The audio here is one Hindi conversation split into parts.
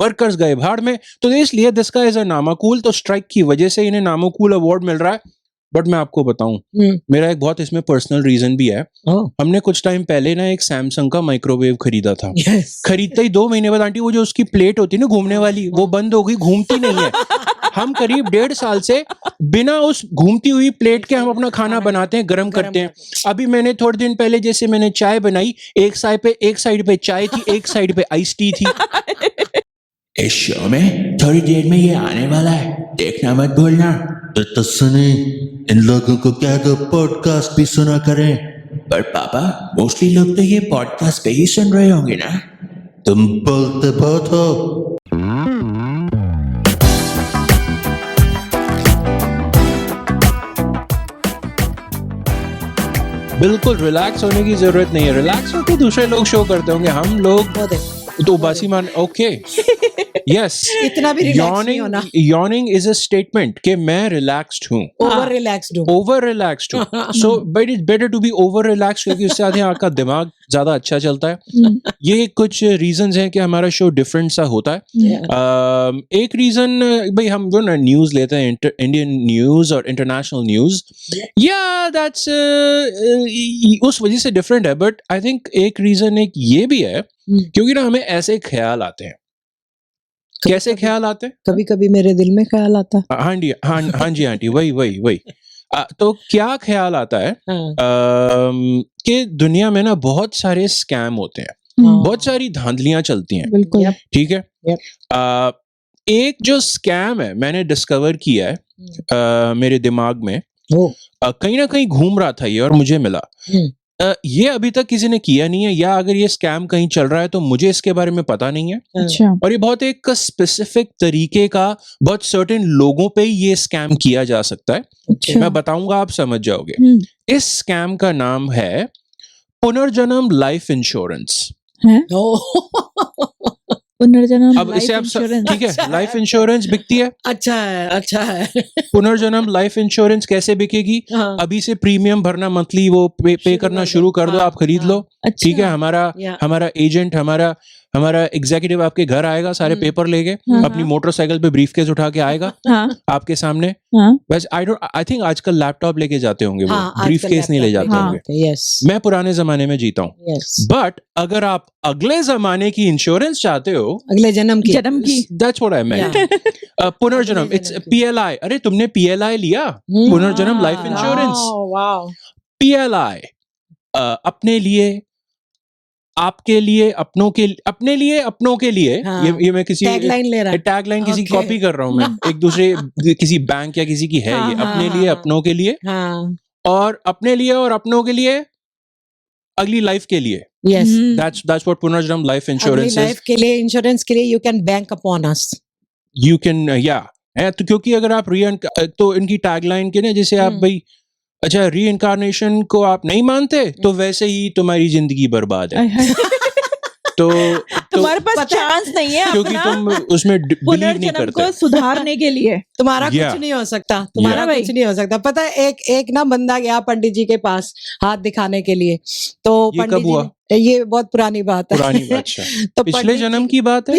वर्कर्स गए भाड़ में, तो इसलिए दिस गाय इज अ नामाकूल, तो स्ट्राइक की वजह से इन्हें नामाकूल अवार्ड मिल रहा है। बट मैं आपको बताऊं, मेरा एक बहुत इसमें पर्सनल रीजन भी है। हमने कुछ टाइम पहले ना एक सैमसंग का माइक्रोवेव खरीदा था। खरीदते ही 2 महीने बाद आंटी वो जो उसकी प्लेट होती है ना घूमने वाली, वो बंद हो गई, घूमती नहीं है। हम करीब 1.5 साल से बिना उस घूमती हुई प्लेट के हम अपना खाना बनाते हैं, गर्म करते हैं। अभी मैंने थोड़े दिन पहले जैसे मैंने चाय बनाई, एक साइड पे चाय थी, एक साइड पे आइस टी थी। इस शो में थोड़ी देर में ये आने वाला है, देखना मत भूलना। तो सुने, इन लोगों को क्या दो पॉडकास्ट भी सुना करें। पर पापा, मोस्टली लोग तो ये पॉडकास्ट पे ही सुन रहे होंगे ना। तुम बोलते बहुत हो। बिल्कुल रिलैक्स होने की जरूरत नहीं है, रिलैक्स होके दूसरे लोग शो करते होंगे, हम लोग तो बासी मान। ओके, यस, इतना भी रिलैक्स नहीं होना। यॉर्निंग इज अ स्टेटमेंट कि मैं रिलैक्स्ड हूँ, ओवर रिलैक्स्ड हूँ। So but it's better to be over relaxed, क्योंकि उससे आगे आपका दिमाग ज्यादा अच्छा चलता है। ये कुछ रीजंस हैं कि हमारा शो डिफरेंट सा होता है। एक रीजन, भाई हम जो ना न्यूज लेते हैं, इंडियन न्यूज और इंटरनेशनल न्यूज, या दैट्स उस वजह से डिफरेंट है। बट आई थिंक एक रीजन एक ये भी है, क्योंकि ना हमें ऐसे ख्याल आते हैं। कैसे ख्याल आते हैं? कभी कभी मेरे दिल में ख्याल आता है। हाँ जी आंटी, वही तो क्या ख्याल आता है कि दुनिया में ना बहुत सारे स्कैम होते हैं, बहुत सारी धांधलियां चलती हैं। बिल्कुल, ठीक है। एक जो स्कैम है मैंने डिस्कवर किया है मेरे दिमाग में, कहीं ना कहीं घूम रहा था ये और मुझे मिला। ये अभी तक किसी ने किया नहीं है, या अगर ये स्कैम कहीं चल रहा है तो मुझे इसके बारे में पता नहीं है। अच्छा। और ये बहुत एक स्पेसिफिक तरीके का, बहुत सर्टेन लोगों पे ही ये स्कैम किया जा सकता है। अच्छा। मैं बताऊंगा, आप समझ जाओगे। इस स्कैम का नाम है पुनर्जन्म लाइफ इंश्योरेंस। पुनर्जन्म अब इसे आप ठीक है, लाइफ इंश्योरेंस बिकती है। अच्छा है। पुनर्जन्म लाइफ इंश्योरेंस कैसे बिकेगी? अभी से प्रीमियम भरना, मंथली वो पे करना शुरू कर दो, आप खरीद लो। ठीक है, हमारा एजेंट, हमारा एग्जीक्यूटिव आपके घर आएगा सारे पेपर लेके, अपनी मोटरसाइकिल पे ब्रीफकेस उठा के आएगा आपके सामने। बस आई थिंक आजकल लैपटॉप लेके जाते होंगे वो, ब्रीफकेस नहीं ले जाते होंगे। मैं पुराने जमाने में जीता हूँ। बट अगर आप अगले जमाने की इंश्योरेंस चाहते हो, अगले जन्म की, दैट्स व्हाट आई मेंट। पुनर्जन्म, इट्स PLI। अरे तुमने PLI लिया, पुनर्जन्म लाइफ इंश्योरेंस। PLI अपने लिए, आपके लिए, अपनों के लिए। ये मैं किसी टैगलाइन किसी की कॉपी कर रहा हूं मैं, एक दूसरे किसी बैंक या किसी की है ये। अपने लिए, अपनों के लिए, और अपने लिए और अपनों के लिए अगली लाइफ के लिए। that's what पुनर्जन्म लाइफ इंश्योरेंस लाइफ के लिए, इंश्योरेंस के लिए you can bank upon us, you can, या तो क्योंकि अगर आप तो इनकी टैगलाइन के ना, जैसे आप भाई, अच्छा री-इनकार्नेशन को आप नहीं मानते तो वैसे ही तुम्हारी जिंदगी बर्बाद है। तो तुम्हारे पास चांस नहीं है क्योंकि तुम उसमें बिलीव नहीं करते को सुधारने के लिए। तुम्हारा कुछ नहीं हो सकता, कुछ नहीं हो सकता। पता है, एक ना बंदा गया पंडित जी के पास हाथ दिखाने के लिए, तो पंडित जी, ये बहुत पुरानी बात है। तो पिछले जन्म की बात है।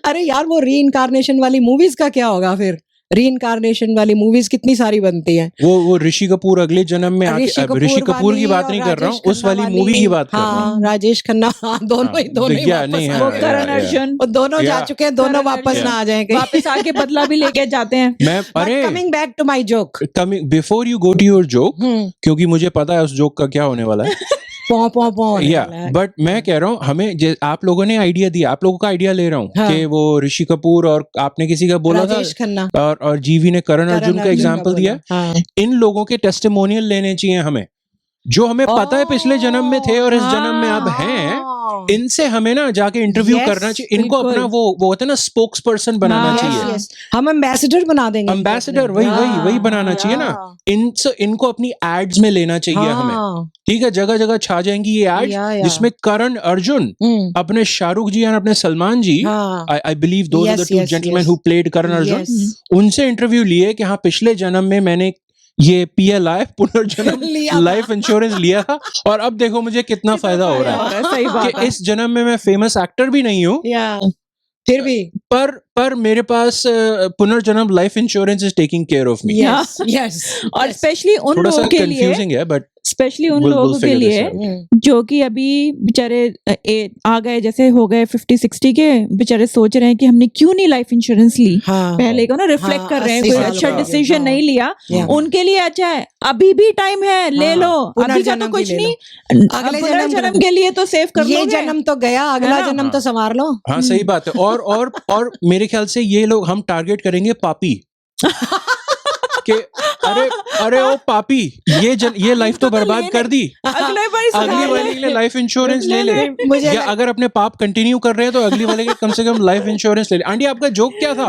अरे यार, वो री इनकारनेशन वाली मूवीज का क्या होगा फिर? री इनकारनेशन वाली मूवीज कितनी सारी बनती हैं। वो ऋषि कपूर अगले जन्म में ऋषि कपूर की बात नहीं कर रहा हूँ, उस वाली मूवी की बात कर रहा हूँ। राजेश खन्ना, दोनों ही करण अर्जुन, दोनों जा चुके हैं, दोनों वापस ना आ जाएंगे, वापस आके बदला भी लेके जाते हैं। Coming back to my joke, before you go to your joke, क्योंकि मुझे पता है उस जोक का क्या होने वाला है। बट मैं कह रहा हूँ, हमें आप लोगों ने आइडिया दिया, आप लोगों का आइडिया ले रहा हूँ कि वो ऋषि कपूर और आपने किसी का बोला था, और जीवी ने करण अर्जुन का एग्जांपल दिया। इन लोगों के टेस्टिमोनियल लेने चाहिए हमें, जो हमें पता है पिछले जन्म में थे और इस जन्म में अब हैं। इनसे हमें ना जाके इंटरव्यू करना चाहिए, इनको अपना वो होता है ना, स्पोक्स पर्सन बनाना चाहिए। हम एम्बेसडर बना देंगे, एम्बेसडर वही बनाना चाहिए ना। इनको अपनी एड्स में लेना चाहिए हमें। ठीक है, जगह जगह छा जाएंगी ये एड्स, जिसमें करण अर्जुन अपने शाहरुख जी और अपने Salman ji, I believe those are the two gentleman who played Karan Arjun, उनसे इंटरव्यू लिए कि हाँ, पिछले जन्म में मैंने ये PLI पुनर्जन्म लिया लाइफ इंश्योरेंस लिया था और अब देखो मुझे कितना फायदा हो रहा है सही बात कि है। इस जन्म में मैं फेमस एक्टर भी नहीं हूँ, या फिर भी पर मेरे पास पुनर्जन्म life insurance is taking care of me. Yes yes और स्पेशली उन थोड़ा सा लोगों के लिए, कंफ्यूजिंग है बट स्पेशली उन we'll लोगों के figure this लिए out. जो कि अभी बेचारे आ गए, जैसे हो गए 50-60 के, बेचारे सोच रहे हैं कि हमने क्यों नहीं लाइफ इंश्योरेंस ली, हाँ पहले को ना रिफ्लेक्ट हाँ, कर रहे हैं, 80 कोई साल अच्छा का, डिसीजन हाँ। नहीं लिया, Yeah. उनके लिए अच्छा है, अभी भी टाइम है, ले हाँ, लो, अभी का तो पुनर्जन्म कुछ भी ले लो। नहीं, अगले पुनर्जन्म के लिए तो सेव कर ये लोगे। जन्म तो गया, अगला ना? जन्म तो संवार लो। हाँ सही बात है। और मेरे ख्याल से ये लोग हम टारगेट करेंगे पापी कि अरे ओ पापी, ये लाइफ तो बर्बाद कर दी, अगले बार अगली वाले के लिए लाइफ इंश्योरेंस ले ले। मुझे या अगर अपने पाप कंटिन्यू कर रहे हैं तो अगली वाले के कम से कम लाइफ इंश्योरेंस ले ले। आंटी आपका जोक क्या था?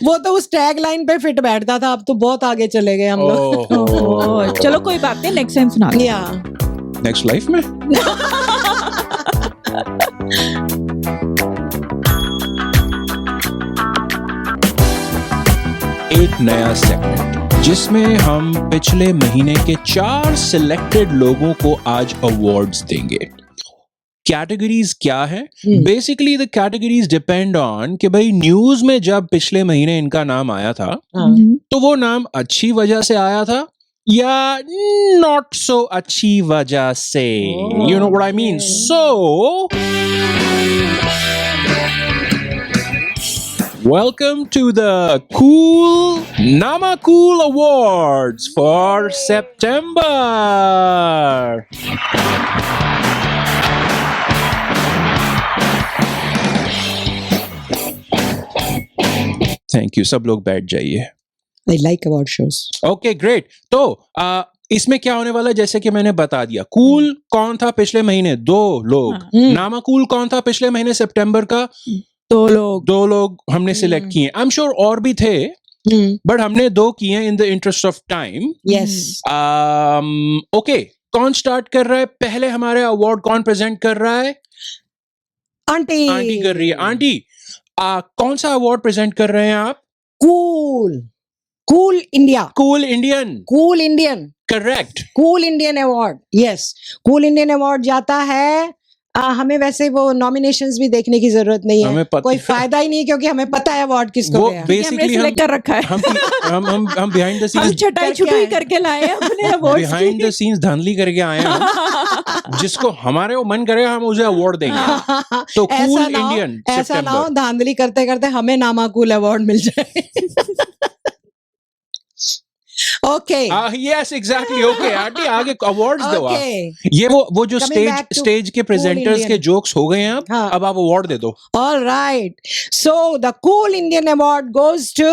वो तो उस टैग लाइन पे फिट बैठता था, अब तो बहुत आगे चले गए हम लोग। ओह, चलो कोई बात नहीं, नेक्स्ट टाइम सुना दो। या नेक्स्ट लाइफ में एक नया सेगमेंट जिसमें हम पिछले महीने के 4 सिलेक्टेड लोगों को आज अवार्ड्स देंगे। कैटेगरीज क्या है? Basically the categories depend on कि भाई न्यूज में जब पिछले महीने इनका नाम आया था तो वो नाम अच्छी वजह से आया था या नॉट सो अच्छी वजह से, you know what I mean. So welcome to the Cool Nama Cool Awards for September. Thank you. सब लोग बैठ जाइए। I like award shows. Okay great. तो इसमें क्या होने वाला है, जैसे कि मैंने बता दिया, कूल कौन था पिछले महीने? 2 लोग। नामा कूल कौन था पिछले महीने सितंबर का? 2 लोग। 2 लोग हमने सिलेक्ट किए। आई एम श्योर और भी थे बट हमने 2 किए in the interest of time. Yes okay, कौन स्टार्ट कर रहा है? पहले हमारे अवार्ड कौन प्रेजेंट कर रहा है? आंटी आंटी कर रही है। आंटी कौन सा अवार्ड प्रेजेंट कर रहे हैं आप? Cool cool India, cool Indian. Cool Indian, correct. Cool Indian award. Yes, cool Indian award जाता है। हमें वैसे वो नॉमिनेशंस भी देखने की जरूरत नहीं है, कोई फायदा ही नहीं, क्योंकि हमें पता है अवार्ड किसको वो गया। बेसिकली हम कर रखा है। हम बिहाइंड द हम सीन्स छटाई छुटाई करके लाए हैं अपने अवार्ड। बिहाइंड द सीन्स धांधली करके आए हैं हम। जिसको हमारे वो मन करेगा हम उसे अवार्ड देंगे। तो कूल इंडियन ऐसा ना हो धांधली करते करते हमें नामाकूल अवार्ड मिल जाए। Okay, yes exactly. Okay aunty आगे अवार्ड्स दो आप। ओके, ये वो जो Coming back to स्टेज के प्रेजेंटर्स Indian. के जोक्स हो गए हैं हाँ. अब आप अवार्ड दे दो। all right. So the Cool Indian Award goes to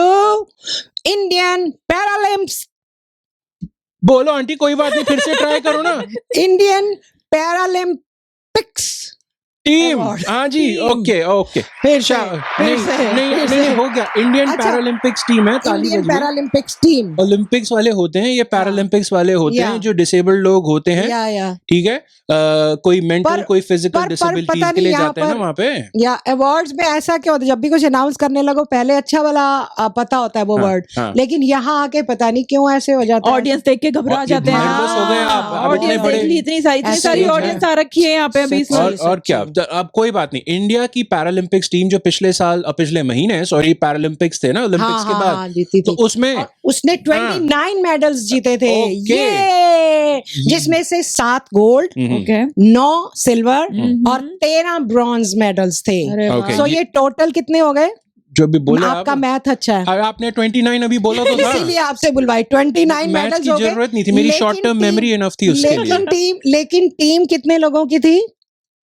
Indian Paralympics. बोलो आंटी, कोई बात नहीं, फिर से ट्राई करो ना। Indian Paralympics team. Award. हाँ जी, Team. Okay okay. फिर से नहीं हो गया। इंडियन अच्छा, पैरालंपिक्स टीम है। ताली Indian बजिए। Paralympics team. ओलंपिक्स वाले होते हैं, ये पैरालंपिक्स वाले होते हैं या। जो डिसेबल्ड लोग होते हैं। या ठीक है, कोई मेंटल पर- कोई फिजिकल पर डिसेबिलिटी पता के लिए नहीं यहाँ जाते हैं ना पर- वहाँ पे। या अवार्ड्स में ऐसा क्या होता है, जब भी कुछ अनाउंस करने लगो पहले अच्छा वाला पता होता है वो हाँ, वर्ड, हाँ। लेकिन यहाँ आके पता नहीं क्यों ऐसे हो जाता है। ऑडियंस देख के घबरा ये जाते हैं। nervous हो गए आप, अब ऑडियंस इतने बड़े- देख ली, इतनी सारी ऐसे सारी ही है। ऑडियंस आ रखी है यहाँ पे अभी सच्ची। इसमें। और क्या, तो अब कोई बात नहीं। इंडिया की पैरालंपिक्स टीम जो पिछले महीने सॉरी पैरालंपिक्स थे ना, ओलंपिक्स के बाद, जीती तो थी। उसमें और उसने 29 मेडल्स जीते थे। ओके। ये जिसमें से 7 गोल्ड, ओके। 9 सिल्वर हम्म। और 13 ब्रॉन्ज मेडल्स थे। अरे वाह। Okay. सो ये टोटल कितने हो गए? जो भी बोला आपका मैथ अच्छा है, आपने 29 अभी बोला तो था। इसीलिए आपसे बुलवाई। 29 मैथ मेडल्स की हो गए। जरूरत नहीं थी, मेरी लेकिन short term team- memory enough थी उसके लिए। लेकिन टीम कितने लोगों की थी?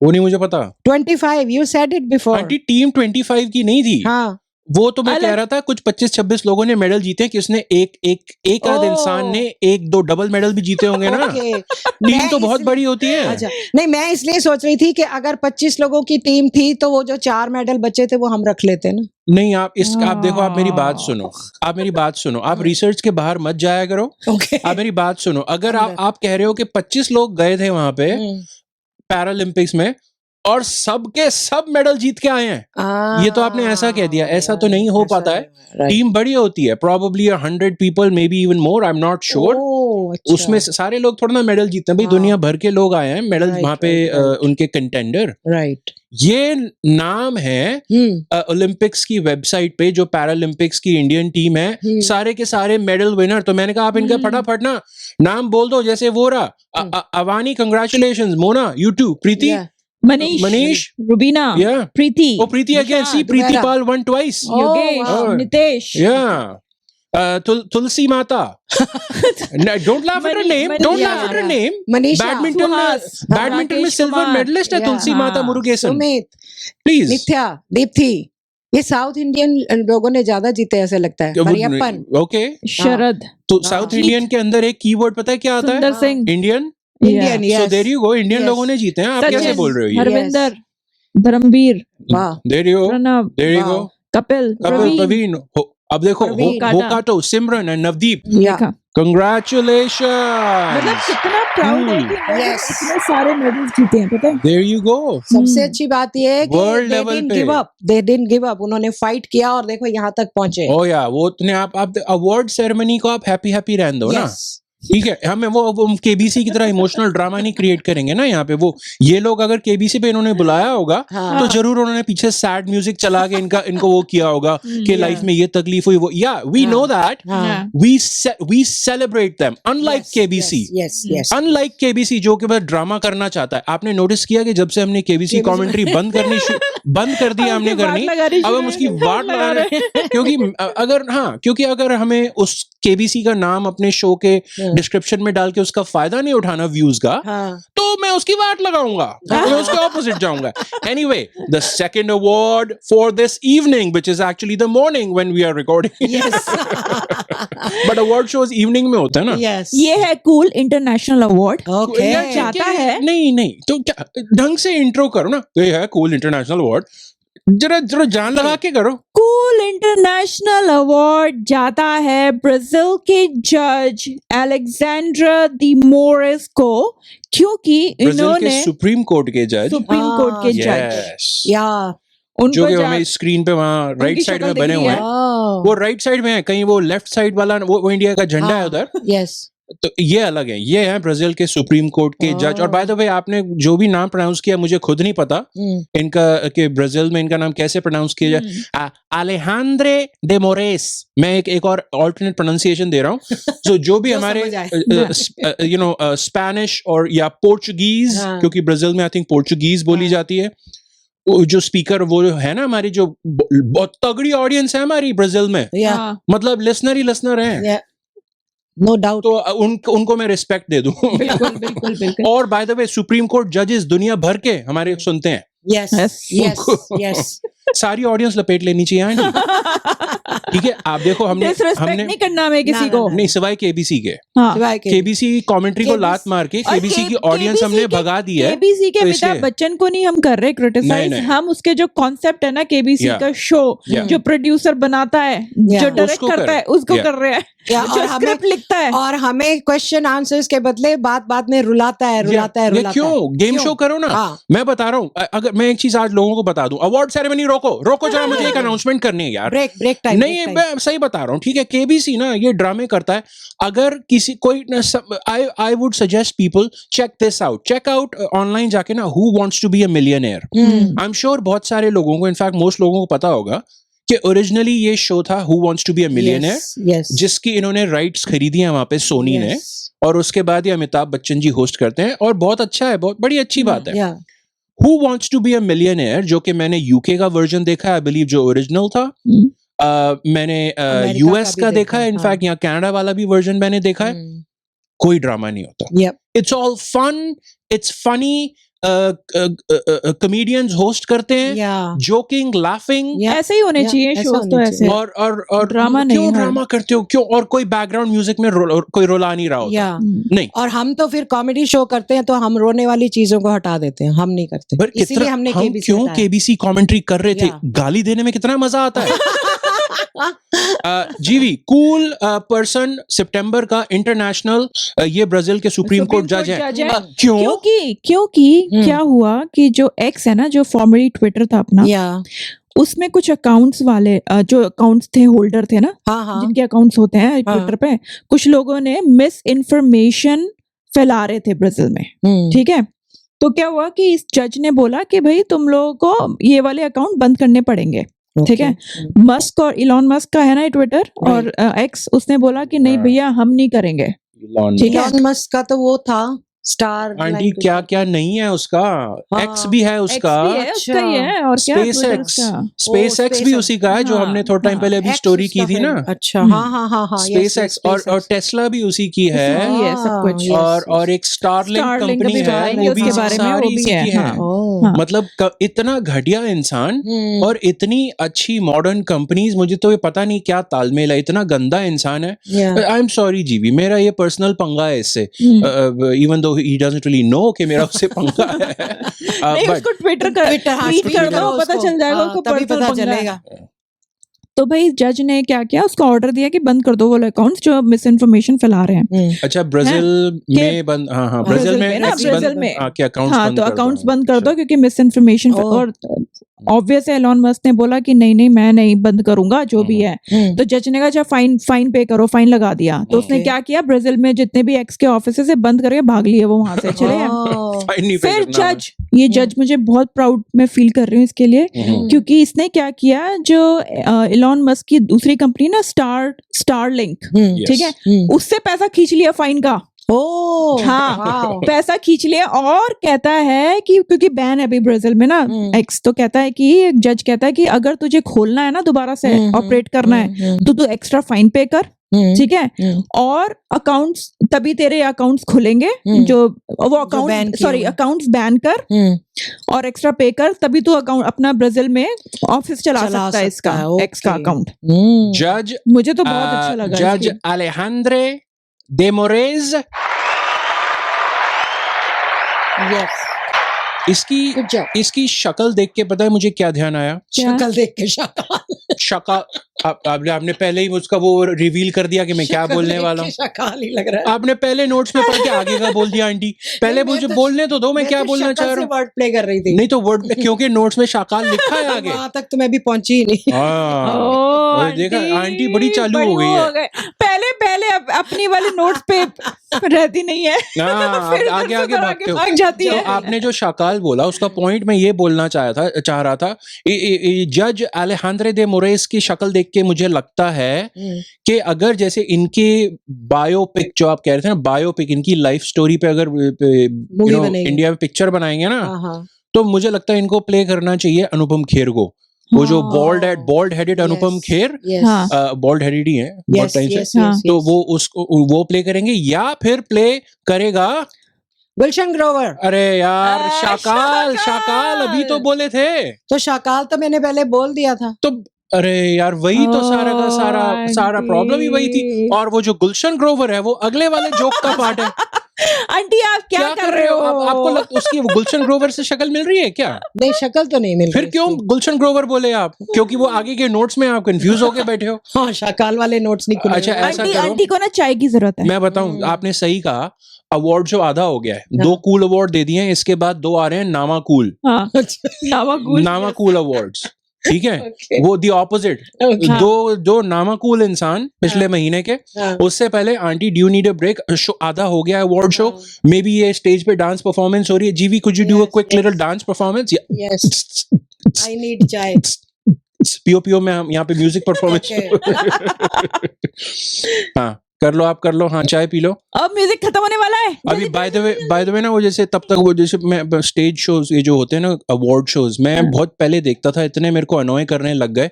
वो नहीं मुझे पता। 25, you said it before. Aunty team 25 की नहीं थी। हाँ, वो तो मैं अलग- कह रहा था कुछ 25-26 लोगों ने मेडल जीते कि उसने एक आध ओह। इंसान ने 1-2 डबल मेडल भी जीते होंगे ना। ओके। टीम मैं तो बहुत इसलिए- बड़ी होती है। अच्छा, नहीं मैं इसलिए सोच रही थी कि अगर 25 लोगों की टीम थी तो वो जो 4 मेडल बचे थे वो हम रख लेते ना। नहीं आप देखो, आप मेरी बात सुनो, आप रिसर्च के बाहर मत जाया करो। ओके। आप मेरी बात सुनो, अगर आप कह रहे हो कि 25 लोग गए थे वहां पे पैरालंपिक्स में, और सबके सब मेडल जीत के आए हैं। ये तो आपने ऐसा कह दिया, ऐसा तो नहीं हो पाता है। टीम बड़ी होती है, probably 100 people, maybe even more, I'm not sure। उसमें सारे लोग थोड़ा ना मेडल जीतते हैं भाई, दुनिया भर के लोग आए हैं मेडल वहां पे उनके कंटेंडर। राइट, ये नाम है ओलंपिक्स की वेबसाइट पे, जो पैरालंपिक्स की इंडियन टीम है, सारे के सारे मेडल विनर। तो मैंने कहा आप इनका फटाफट ना नाम बोल दो, जैसे वो रहा Avani, congratulations, Mona, you too, Preethi, Manish, Rubina, Preethi, Preethi again, see Preethi Pal won twice, Yogesh, Nitesh, Thulasimathi, don't laugh at her name, don't laugh at her name, badminton में सिल्वर मेडलिस्ट है तुलसी माता मुरुगेसन, सुमित, प्लीज, नित्या, दीप्ति, ये साउथ इंडियन लोगों ने ज्यादा जीते ऐसे लगता है। मरियप्पन, ओके, शरद। तो साउथ इंडियन के अंदर एक कीवर्ड पता है क्या आता है? सुंदर Singh, Indian, so there you go, Indian लोगों ने जीते हैं। आप कैसे बोल रहे हो? Harvinder, Dharmveer, there you go, Pranav, there you go, Kapil, Praveen, अब देखो होकाटो, सिमरन एंड नवदीप, कंग्रेचुलेशन। मतलब कितना प्राउड है कि इन्होंने इतने सारे मेडल्स जीते हैं, पता है? There you go। सबसे अच्छी बात ये है कि World level पे। they didn't give up, उन्होंने फाइट किया और देखो यहाँ तक पहुंचे। ओ या वो उतने आप अवार्ड सेरेमनी को आप हैप्पी रहने दो ना, ठीक है। हमें वो केबीसी की तरह इमोशनल ड्रामा नहीं क्रिएट करेंगे ना यहाँ पे। वो ये लोग अगर केबीसी पे इन्होंने बुलाया होगा तो जरूर उन्होंने पीछे सैड म्यूजिक चला के इनको वो किया होगा कि लाइफ में ये तकलीफ हुई, वो या we know that, we celebrate them, unlike KBC, unlike KBC जो कि बस ड्रामा करना चाहता है। आपने नोटिस किया कि जब से हमने केबीसी कमेंट्री बंद कर दी हमने करनी, अब हम उसकी वाट लगा रहे हैं। क्योंकि अगर हमें उस केबीसी का नाम अपने शो के डिस्क्रिप्शन में डाल के उसका फायदा नहीं उठाना व्यूज का, तो मैं उसकी वाट लगाऊंगा, मैं उसके ऑपोजिट जाऊंगा। Anyway, the second award for this evening, which is actually the morning when we are recording, but award shows evening में होता है ना। ये है कूल इंटरनेशनल अवार्ड। चाहता है नहीं तो क्या ढंग से इंट्रो करो ना, ये है कूल इंटरनेशनल अवार्ड, जरा जान लगा के करो। कूल इंटरनेशनल अवार्ड जाता है ब्राजील के जज अलेक्जेंड्रा दी मोरेस को, क्योंकि इन्होंने सुप्रीम कोर्ट के जज, जो कि हमें स्क्रीन पे वहाँ राइट साइड में बने हुए हैं, वो राइट साइड में है, कहीं वो लेफ्ट साइड वाला वो इंडिया का झंडा है उधर। तो ये अलग है, ये है ब्राजील के सुप्रीम कोर्ट के जज। और बाय द वे, आपने जो भी नाम प्रोनाउंस किया मुझे खुद नहीं पता इनका कि ब्राजील में इनका नाम कैसे प्रोनाउंस किया जाए। अलेहांद्रे दे मोरेस, मैं एक और अल्टरनेट प्रोनाउंसिएशन दे रहा हूँ। तो जो भी हमारे स्पेनिश और या पोर्चुगीज, क्योंकि ब्राजील में आई थिंक पोर्चुगीज बोली जाती है, जो स्पीकर वो है ना, हमारी जो बहुत तगड़ी ऑडियंस है हमारी ब्राजील में, मतलब लिसनर ही लिसनर है, नो डाउट। तो उनको मैं रिस्पेक्ट दे दूं। बिल्कुल। और by the way, supreme court जजेस दुनिया भर के हमारे सुनते हैं। यस। सारी ऑडियंस लपेट लेनी चाहिए, ठीक है। आप देखो, हमने नहीं करना हमें किसी को, नहीं सिवाय केबीसी के, केबीसी कमेंट्री को लात मार के केबीसी की ऑडियंस हमने भगा दी है। केबीसी के अमिताभ बच्चन को नहीं हम कर रहे क्रिटिसाइज, हम उसके जो कॉन्सेप्ट है ना केबीसी का शो, जो प्रोड्यूसर बनाता है, जो डायरेक्ट करता है, उसको कर रहे हैं, जो स्क्रिप्ट लिखता है, और हमें क्वेश्चन आंसर्स के बदले बात में रुलाता है। क्यों? गेम शो करो ना। मैं बता रहा हूँ, अगर मैं एक चीज आज लोगों को बता दूं, अवार्ड सेरेमनी रोको जरा, मुझे एक अनाउंसमेंट करनी है यार। Break time. नहीं, मैं सही बता रहा हूँ, ठीक है। केबीसी ना ये ड्रामे करता है। अगर किसी कोई I would suggest people check out online जाके ना, who wants to be a millionaire. I am sure बहुत सारे लोगों को, इनफैक्ट मोस्ट लोगों को पता होगा कि ओरिजिनली ये शो था who wants to be a millionaire, जिसकी इन्होंने राइट्स खरीदी है वहां पे सोनी ने, और उसके बाद ये अमिताभ बच्चन जी होस्ट करते हैं, और बहुत अच्छा है, बहुत बड़ी अच्छी बात है। Who Wants to be a Millionaire, जो कि मैंने यूके का वर्जन देखा है, आई बिलीव जो ओरिजिनल था। मैंने यूएस का देखा है, इनफैक्ट यहाँ कनाडा वाला भी वर्जन मैंने देखा है। कोई ड्रामा नहीं होता, it's all fun, it's funny. Comedians host करते हैं, जोकिंग, लाफिंग, ऐसे ही होने चाहिए शोज तो ऐसे। और ड्रामा क्यों ड्रामा करते हो, क्यों? और कोई बैकग्राउंड म्यूजिक में कोई रोला नहीं रहा होता, नहीं। और हम तो फिर कॉमेडी शो करते हैं तो हम रोने वाली चीजों को हटा देते हैं, हम नहीं करते। इसीलिए हमने क्यों केबीसी कमेंट्री कर रहे थे, गाली देने में कितना मजा आता है। जीवी कूल पर्सन सितंबर का इंटरनेशनल ये ब्राजील के सुप्रीम कोर्ट जज है। क्यों? क्योंकि क्या हुआ कि जो एक्स है ना, जो फॉर्मली ट्विटर था अपना, उसमें कुछ अकाउंट्स वाले जो अकाउंट्स थे, होल्डर थे ना, जिनके अकाउंट्स होते हैं ट्विटर पे, कुछ लोगों ने मिस इन्फॉर्मेशन फैला रहे थे ब्राजील में। ठीक है, तो क्या हुआ कि इस जज ने बोला कि भाई तुम लोगों को ये वाले अकाउंट बंद करने पड़ेंगे। ठीक है, मस्क और इलॉन मस्क का है ना ट्विटर और एक्स, उसने बोला कि नहीं भैया हम नहीं करेंगे। इलॉन मस्क का तो वो था स्टार आंटी, क्या क्या नहीं है उसका, एक्स भी है उसका, उसका ही है, और क्या स्पेस एक्स भी उसी का है, जो हमने थोड़ा टाइम पहले अभी स्टोरी की थी ना। अच्छा, हाँ, स्पेस एक्स और टेस्ला भी उसी की है, सब कुछ, और एक स्टारलिंक कंपनी है, वो भी सारी इसी की है। मतलब इतना घटिया इंसान और इतनी अच्छी मॉडर्न कंपनीज, मुझे तो ये पता नहीं क्या तालमेल है, इतना गंदा इंसान है। आई एम सॉरी जीवी, मेरा ये पर्सनल पंगा है इससे, even though he doesn't really know कि मेरा उससे पंगा है। नहीं, उसको ट्विटर ट्वीट कर दो, पता चल जाएगा उसको, तभी पता चलेगा। तो भाई जज ने क्या किया, उसका ऑर्डर दिया कि बंद कर दो वो अकाउंट्स जो मिस इन्फॉर्मेशन फैला रहे हैं। अच्छा, ब्राजील में बंद, हाँ ब्राजील में क्या अकाउंट्स बंद कर दो, क्योंकि मिस इन्फॉर्मेशन। और ऑब्वियस है, एलॉन मस्क ने बोला कि नहीं मैं नहीं बंद करूंगा जो भी है। तो जज ने कहा अच्छा फाइन पे करो, फाइन लगा दिया। तो उसने क्या किया, ब्राजील में जितने भी एक्स के ऑफिस से बंद करके भाग लिए वो वहां से चले गए। फिर ये जज मुझे बहुत प्राउड में फील कर रही हूँ इसके लिए, क्योंकि इसने क्या किया, जो एलॉन मस्क की दूसरी कंपनी ना स्टारलिंक, ठीक है, उससे पैसा खींच लिया फाइन का। हाँ, पैसा खींच लिया। और कहता है कि क्योंकि बैन है अभी ब्राजील में ना एक्स, तो कहता है कि जज कहता है कि अगर तुझे खोलना है ना दोबारा से ऑपरेट करना है तो तू एक्स्ट्रा फाइन पे कर। ठीक है, और अकाउंट्स तभी तेरे अकाउंट्स खुलेंगे, जो वो अकाउंट्स बैन कर और एक्स्ट्रा पे कर, तभी तू अकाउंट अपना ब्राजील में ऑफिस चला सकता है इसका एक्स का अकाउंट। जज, मुझे तो बहुत अच्छा लगा। जज अलेहांद्रे de Moraes, इसकी शक्ल देख के पता है मुझे क्या ध्यान आया? शक्ल देख के शक्ल आपने पहले ही उसका वो रिवील कर दिया कि मैं क्या बोलने वाला हूँ। शक्ल ही लग रहा है। आपने पहले नोट्स में पढ़ के आगे का बोल दिया आंटी। पहले मुझे बोलने तो दो, मैं क्या बोलना चाह रहा हूँ। वर्ड प्ले कर रही थी। नहीं तो वर्ड, क्योंकि नोट्स में शक्ल लिखा है आगे। वहां तक तो मैं भी पहुंची ही नहीं। देखा, आंटी बड़ी चालू हो गई है। पहले अपनी वाले नोट्स पे रहती नहीं है। फिर आगे भाग जाती है। आपने जो शक्ल बोला उसका पॉइंट मैं ये बोलना चाह रहा था। जज अलेहांद्रे दे मोरेस की शक्ल देख के मुझे लगता है कि अगर जैसे इनके बायोपिक, जो आप कह रहे थे ना बायोपिक, इनकी लाइफ स्टोरी पे अगर इंडिया में पिक्चर बनाएंगे ना, तो मुझे लगता है इनको प्ले करना चाहिए अनुपम खेर को। वो जो bold headed Anupam Kher, bold headed ही है बहुत टाइम से, तो वो प्ले करेंगे, या फिर प्ले करेगा गुलशन ग्रोवर। अरे यार, शाकाल अभी तो बोले थे। तो शाकाल तो मैंने पहले बोल दिया था। तो अरे यार, वही तो सारा का सारा प्रॉब्लम ही वही थी। और वो जो गुलशन ग्रोवर है वो अगले वाले जोक का पार्ट है। आंटी आप क्या कर रहे हो? आपको लगता उसकी गुलशन ग्रोवर से शक्ल मिल रही है क्या? नहीं, शक्ल तो नहीं मिल रही। फिर क्यों गुलशन ग्रोवर बोले आप? क्योंकि वो आगे के नोट्स में आप कंफ्यूज होके बैठे हो। हाँ, शाकाल वाले नोट्स नहीं खुले। अच्छा, ऐसा करो, आंटी को ना चाय की जरूरत है। मैं बताऊं, आपने सही कहा। अवार्ड जो आधा हो गया है, 2 कूल अवार्ड दे दिए हैं, इसके बाद 2 आ रहे हैं नामा कूल। नामा कूल अवार्ड्स, ठीक है। वो दी ऑपोजिट, दो नामा कूल इंसान पिछले महीने के। उससे पहले aunty, do you need a break? Show आधा हो गया है अवार्ड शो। मे बी ये स्टेज पे डांस परफॉर्मेंस हो रही है। Jeevi, could you do a quick little dance performance? Yes, I need chai. पियो में हम यहाँ पे म्यूजिक परफॉर्मेंस। हाँ, कर लो, आप कर लो। हाँ, चाय पी लो। अब म्यूजिक खत्म होने वाला है अभी। बाय द वे ना, वो जैसे तब तक वो जैसे मैं स्टेज शोज ये जो होते हैं ना, अवार्ड शोज, मैं बहुत पहले देखता था, इतने मेरे को अनॉय करने लग गए।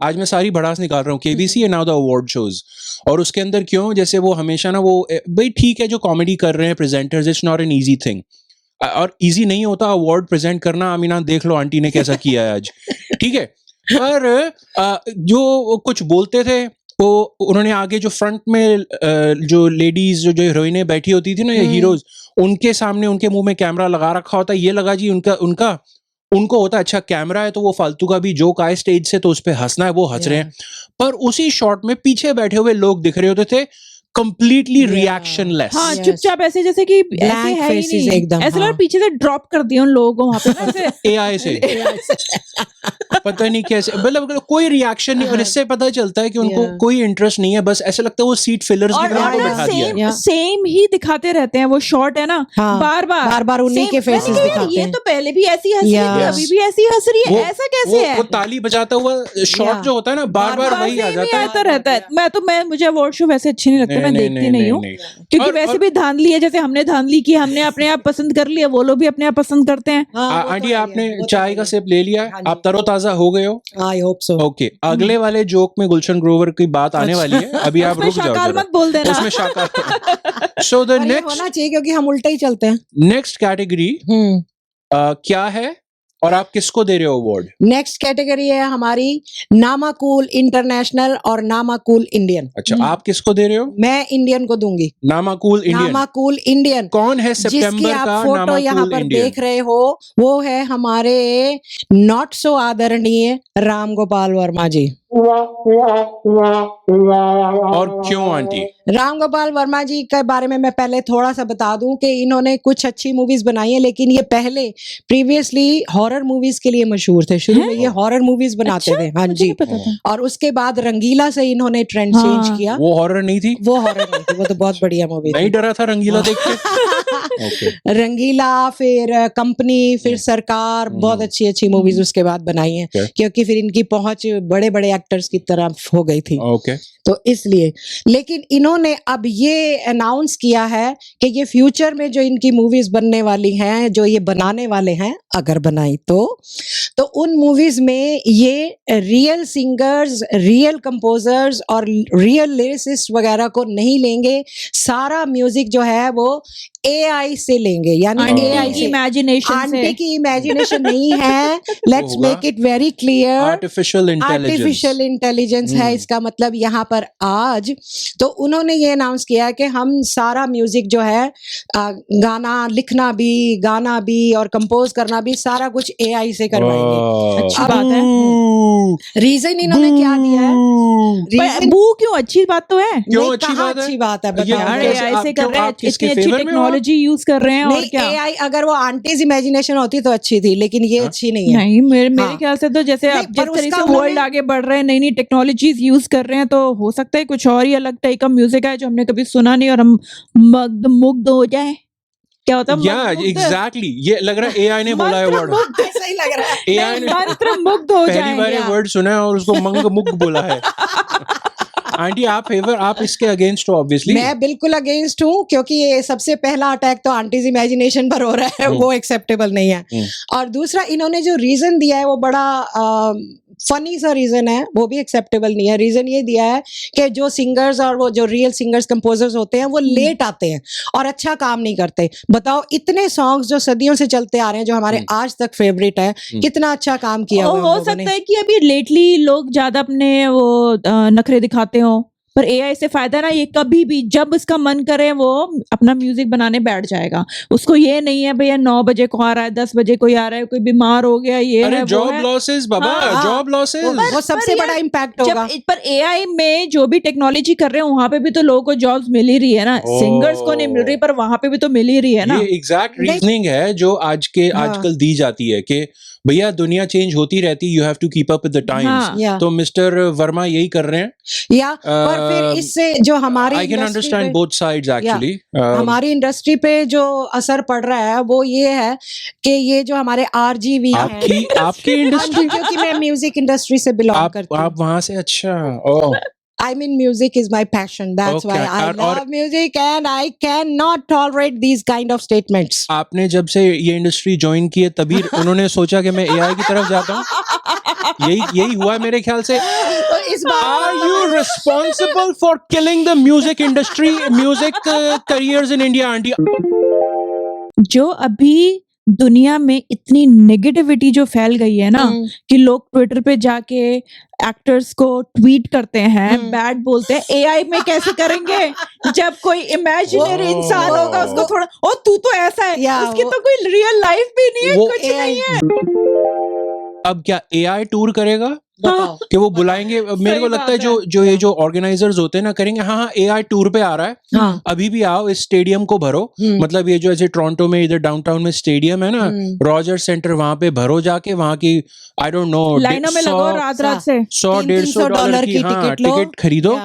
आज मैं सारी भड़ास निकाल रहा हूँ। केबीसी है नाउ द अवार्ड शोज, और उसके अंदर क्यों, जैसे वो हमेशा ना, वो भाई ठीक है जो कॉमेडी कर रहे हैं presenters, it's not an easy thing, और इजी नहीं होता अवार्ड प्रेजेंट करना। अमीना देख लो आंटी ने कैसा किया है आज, ठीक है। पर जो कुछ बोलते थे, वो उन्होंने आगे जो फ्रंट में जो लेडीज जो हीरोइनें बैठी होती थी ना, या हीरोज, उनके सामने उनके मुंह में कैमरा लगा रखा होता, ये लगा जी उनका उनको होता है अच्छा कैमरा है तो वो फालतू का भी जोक आए स्टेज से तो उस पे हंसना है, वो हंस रहे हैं, पर उसी शॉट में पीछे बैठे हुए लोग दिख रहे होते थे कंप्लीटली रिएक्शनलेस। हाँ, चुपचाप ऐसे जैसे कि ऐसे है ही नहीं, एकदम ऐसे लगा पीछे से ड्रॉप कर दिया उन लोगों को वहां पे ना ऐसे एआई से पता नहीं कैसे, मतलब कोई रिएक्शन नहीं, और इससे पता चलता है कि उनको कोई इंटरेस्ट नहीं है, बस ऐसे लगता है वो सीट फिलर्स की तरह उनको बैठा दिया है। सेम ही दिखाते रहते हैं, वो शॉर्ट है ना, बार बार उन्हीं के फेसेस दिखाते हैं। ये तो पहले भी ऐसी हंस रही थी, अभी भी ऐसी हंस रही है, ऐसा कैसे है? वो ताली बजाता हुआ शॉट जो होता है ना, बार बार वही आ जाता है, रहता है। मुझे अवार्ड शो वैसे अच्छे नहीं लगते, मैं देखती नहीं हूँ, क्योंकि वैसे भी धांधली है, जैसे हमने धांधली की, हमने अपने आप पसंद कर लिया, वो लोग भी अपने आप पसंद करते हैं। आंटी आपने चाय का सिप ले लिया, आप तरोताजा हो गए हो? I hope so. ओके, अगले वाले जोक में गुलशन ग्रोवर की बात आने वाली है, अभी आप रुक जाओ जरा, मत बोल देना उसमें शाकाल। सो द नेक्स्ट होना चाहिए क्योंकि हम उल्टा ही चलते हैं। नेक्स्ट कैटेगरी क्या है और आप किसको दे रहे हो अवार्ड? नेक्स्ट कैटेगरी है हमारी नामाकूल इंटरनेशनल और नामाकूल इंडियन। अच्छा, आप किसको दे रहे हो? मैं इंडियन को दूंगी। नामाकूल इंडियन। नामाकूल इंडियन कौन है सितंबर का फोटो नामाकूल यहाँ पर इंडियन? देख रहे हो, वो है हमारे नॉट सो आदरणीय राम गोपाल वर्मा जी। और क्यों आंटी? राम गोपाल वर्मा जी के बारे में मैं पहले थोड़ा सा बता दूं कि इन्होंने कुछ अच्छी मूवीज बनाई है, लेकिन ये पहले प्रीवियसली हॉरर मूवीज के लिए मशहूर थे। शुरू में ये हॉरर मूवीज बनाते थे। हाँ जी, और उसके बाद रंगीला से इन्होंने ट्रेंड चेंज किया। वो हॉरर नहीं थी? वो हॉरर नहीं थी, वो तो बहुत बढ़िया मूवी नहीं डरा था रंगीला देख के? रंगीला, फिर कंपनी, फिर सरकार, बहुत अच्छी अच्छी मूवीज उसके बाद बनाई है, क्योंकि फिर इनकी पहुंच बड़े बड़े एक्टर्स की तरफ हो गई थी। तो इसलिए, लेकिन इन्होंने अब ये अनाउंस किया है कि ये फ्यूचर में जो इनकी मूवीज बनने वाली हैं, जो ये बनाने वाले हैं, अगर बनाई तो उन मूवीज में ये रियल सिंगर्स, रियल कंपोजर्स और रियल लिरिसिस्ट वगैरह को नहीं लेंगे। सारा म्यूजिक जो है वो एआई से लेंगे, यानी एआई से, इमेजिनेशन से। आंटी की इमेजिनेशन नहीं है, let's make it very clear, artificial intelligence है इसका मतलब यहाँ पर आज। तो उन्होंने ये अनाउंस किया कि हम सारा म्यूजिक जो है, गाना लिखना भी, गाना भी और कंपोज करना भी, सारा कुछ एआई से करवाएंगे। अच्छी बात है। रीजन इन्होंने क्या दिया है? बू क्यों? अच्छी बात तो है। क्यों अच्छी बात है? अच्छी बात है, यार एआई से कर रहे हैं, इतनी अच्छी टेक्नोलॉजी यूज कर रहे हैं, और क्या? एआई अगर वो आंटीज इमेजिनेशन होती तो अच्छी थी, लेकिन ये अच्छी नहीं है। नहीं, मेरे ख्याल से तो जैसे अब जिस तरह से वर्ल्ड आगे बढ़ रहे हैं, नई नई टेक्नोलॉजीज यूज कर रहे हैं, तो हो सकता है कुछ और ही अलग टाइप का म्यूजिक है जो हमने कभी सुना नहीं, और हम मुग्ध हो जाए। क्या होता है? या एग्जैक्टली, ये लग रहा है एआई ने बोला है वर्ड, ऐसा ही लग रहा है। एआई ने मंत्रमुग्ध हो जाए, पहली बार ये वर्ड सुना है और उसको मंगमुग्ध बोला है। आंटी आप इसके अगेंस्ट हो? ऑब्वियसली मैं बिल्कुल अगेंस्ट हूँ, क्योंकि ये सबसे पहला अटैक तो आंटीज इमेजिनेशन पर हो रहा है, वो एक्सेप्टेबल नहीं है। और दूसरा, इन्होंने जो रीजन दिया है वो बड़ा फनी सा रीजन है, वो भी एक्सेप्टेबल नहीं है। रीजन ये दिया है कि जो सिंगर्स और वो जो रियल सिंगर्स कंपोजर्स होते हैं वो लेट आते हैं और अच्छा काम नहीं करते। बताओ, इतने सॉन्ग्स जो सदियों से चलते आ रहे हैं, जो हमारे आज तक फेवरेट है, कितना अच्छा काम किया हुआ हो सकता है कि अभी लेटली लोग ज्यादा अपने वो नखरे दिखाते हो, पर एआई से फायदा ना, ये कभी भी जब इसका मन करे वो अपना म्यूजिक बनाने बैठ जाएगा। उसको ये नहीं है भैया 9 बजे को आ रहा है, 10 बजे कोई आ रहा है, कोई बीमार हो गया, ये है, जॉब लॉसेस बाबा, जॉब लॉसेस वो सबसे बड़ा इम्पैक्ट होगा। पर एआई में जो भी टेक्नोलॉजी कर रहे हैं, वहां पे भी तो लोगों को जॉब्स मिल ही रही है ना। सिंगर्स को नहीं मिल रही, पर वहां पे भी तो मिल ही रही है ना। ये एग्जैक्ट रीजनिंग है जो आजकल दी जाती है कि भैया दुनिया चेंज होती रहती, you have to keep up with the times. तो मिस्टर वर्मा यही कर रहे हैं, या पर फिर इससे जो हमारी, I can understand both sides actually. हमारी इंडस्ट्री पे जो असर पड़ रहा है वो ये है कि ये जो हमारे आरजीवी है, आपकी इंडस्ट्री, क्योंकि मैं म्यूजिक इंडस्ट्री से बिलोंग करती हूँ। आप वहां से, अच्छा। I mean, music is my passion. That's why I love music, and I cannot tolerate these kind of statements. आपने जब से ये इंडस्ट्री ज्वाइन की है, तभी उन्होंने सोचा कि मैं एआई की तरफ जाता हूँ। यही हुआ है मेरे ख्याल से। Are you responsible for killing the music industry, music careers in India, aunty? जो अभी दुनिया में इतनी नेगेटिविटी जो फैल गई है ना कि लोग ट्विटर पे जाके एक्टर्स को ट्वीट करते हैं, बैड बोलते हैं। एआई में कैसे करेंगे जब कोई इमेजिनरी इंसान होगा उसको थोड़ा ओ तू तो ऐसा है, उसकी तो कोई रियल लाइफ भी नहीं है, कुछ नहीं है। अब क्या एआई टूर करेगा कि वो बुलाएंगे? मेरे को लगता है जो ये जो ऑर्गेनाइजर्स होते हैं ना करेंगे, हाँ एआई टूर पे आ रहा है, अभी भी आओ, इस स्टेडियम को भरो। मतलब ये जो ऐसे टोरंटो में इधर डाउनटाउन में स्टेडियम है ना, रॉजर्स सेंटर, वहां पे भरो जाके, वहां की आई डोंट नो लाइनों में लगो रात से $100-150 की टिकट खरीदो।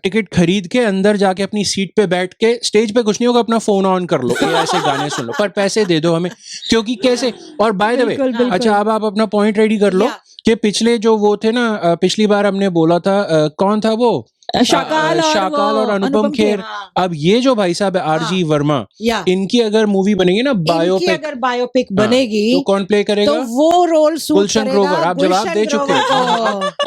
टिकट खरीद के अंदर जाके अपनी सीट पे बैठ के, स्टेज पे कुछ नहीं होगा, अपना फोन ऑन कर लो, ऐसे गाने सुन लो, पर पैसे दे दो हमें, क्योंकि कैसे। और बाय द वे, अच्छा अब आप अपना पॉइंट रेडी कर लो कि पिछले जो वो थे ना, पिछली बार हमने बोला था, कौन था वो, शाकाल और अनुपम खेर। अब ये जो भाई साहब है आरजी वर्मा, इनकी अगर मूवी बनेगी ना, बायोपिक बनेगी, तो कौन प्ले करेगा? तो वो रोल गुलशन ग्रोवर। आप जवाब दे चुके हैं,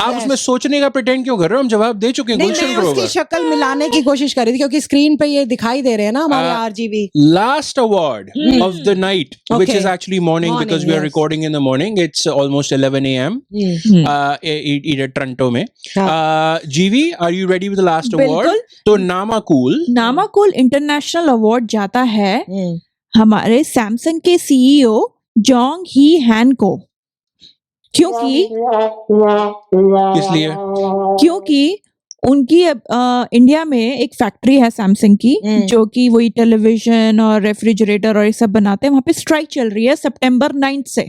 आप उसमें सोचने का प्रिटेंड क्यों कर रहे हो? हम जवाब दे चुके हैं, गुलशन ग्रोवर। उसकी शक्ल मिलाने की कोशिश कर रही थी क्योंकि स्क्रीन पे ये दिखाई दे रहे हैं ना हमारे RGV. Last award of the night, which is actually morning because we are recording in the morning. It's almost 11 a.m. Either Toronto में। जीवी, are you ready with the last award? तो नामाकूल इंटरनेशनल अवार्ड जाता है हमारे सैमसंग के सीईओ जोंग ही हैन को। क्योंकि उनकी इंडिया में एक फैक्ट्री है सैमसंग की, जो कि वही टेलीविजन और रेफ्रिजरेटर और ये सब बनाते हैं। वहां पे स्ट्राइक चल रही है September 9 से,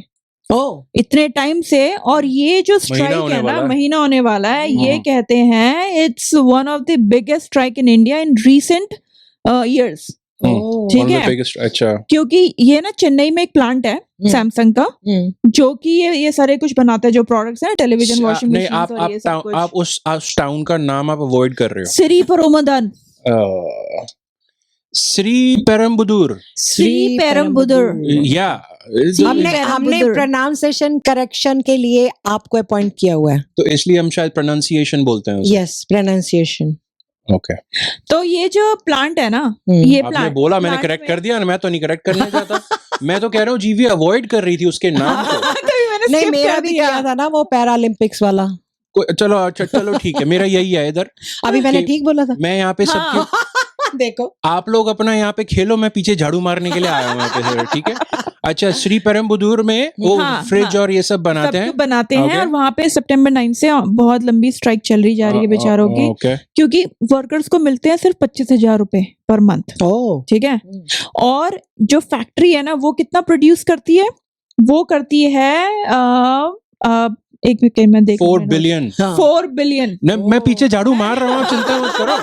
इतने टाइम से। और ये जो स्ट्राइक है ना, महीना होने वाला है, ये कहते हैं it's one of the biggest strike in India in recent years. ठीक है, अच्छा, क्योंकि ये ना चेन्नई में एक प्लांट है सैमसंग का, जो कि ये सारे कुछ बनाता है, जो प्रोडक्ट्स हैं, टेलीविजन, वॉशिंग मशीन और ये सब कुछ। आप उस टाउन का नाम आप अवॉइड कर रहे हो। श्री पेरम्बुदुर। या हमने प्रोनाउंसिएशन करेक्शन के लिए आपको अपॉइंट किया हुआ है, तो इसलिए हम शायद प्रोनाउंसिएशन बोलते हैं। Yes, pronunciation. ओके, तो ये जो प्लांट है ना, ये आपने प्लांट बोला, मैंने करेक्ट कर दिया, मैं तो नहीं करेक्ट करना चाहता। मैं तो कह रहा हूँ जीवी अवॉइड कर रही थी उसके नाम को। नहीं, मेरा भी किया था ना वो पैरालंपिक्स वाला। चलो ठीक है, मेरा यही है इधर। अभी मैंने ठीक बोला था। मैं यहाँ पे सबके देखो, आप लोग अपना यहाँ पे खेलो, मैं पीछे झाड़ू मारने के लिए आया हूँ यहाँ पे, ठीक है। अच्छा, श्री पेरम्बुदूर में वो फ्रिज और ये सब बनाते हैं और वहाँ पे September 9 से बहुत लंबी स्ट्राइक चल रही जा रही है बेचारों की, क्योंकि वर्कर्स को मिलते हैं सिर्फ 25,000 रुपए पर मंथ। ठीक है, और जो फैक्ट्री है ना, वो कितना प्रोड्यूस करती है? वो करती है एक मिनट में देख, 4 बिलियन। 4 बिलियन। मैं पीछे झाड़ू मार रहा हूँ, चिंता मत करो।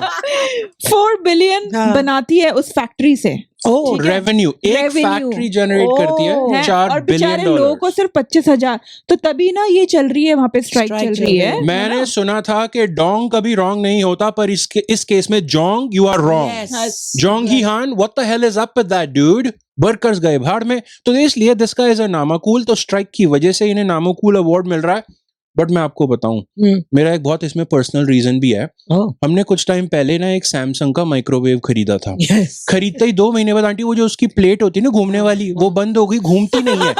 4 बिलियन बनाती है उस फैक्ट्री से। रेवेन्यू एक फैक्ट्री जनरेट करती है 4 बिलियन डॉलर। लोगों को सिर्फ 25,000। तो तभी ना ये चल रही है, वहां पे स्ट्राइक चल रही है। मैंने सुना था कि डोंग कभी रॉन्ग नहीं होता, पर इस केस में Jong, you are wrong. Jong Hee Han, what the hell is up with that dude? Workers गए भाड़ में, तो इसलिए दिस गाय इज अ नामाकूल। तो स्ट्राइक की वजह से इन्हें नामाकूल अवार्ड मिल रहा है। बट मैं आपको बताऊं, मेरा एक बहुत इसमें पर्सनल रीजन भी है। हमने कुछ टाइम पहले ना एक सैमसंग का माइक्रोवेव खरीदा था। खरीदते ही 2 महीने बाद आंटी वो जो उसकी प्लेट होती है ना घूमने वाली, वो बंद हो गई, घूमती नहीं है।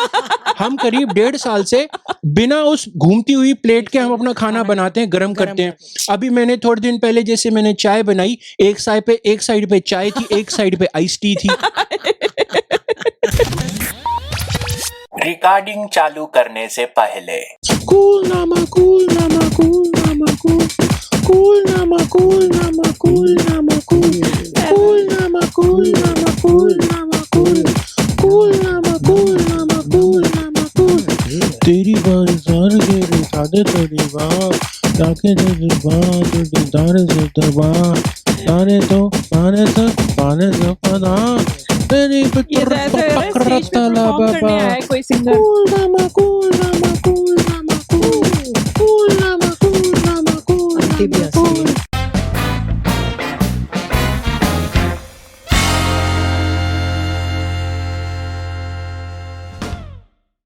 हम करीब 1.5 साल से बिना उस घूमती हुई प्लेट के हम अपना खाना बनाते हैं, गर्म करते हैं। अभी मैंने थोड़े दिन पहले जैसे मैंने चाय बनाई, एक साइड पे चाय थी, एक साइड पे आइस टी थी। रिकॉर्डिंग चालू करने से पहले कूल नामा कूल नामा कूल नामा कूल कूल नामा कूल नामा कूल नामा कूल कूल नामा कूल नामा कूल नामा कूल कूल नामा कूल नामा कूल नामा कूल। तेरी बारिशार के रे सादे तेरी बात ताके तेरी बात तेरी दारे से दरबार तारे तो पदा तेरी पितर पकड़ता ला बाबा। कोई सिंगर कूल नामा कूल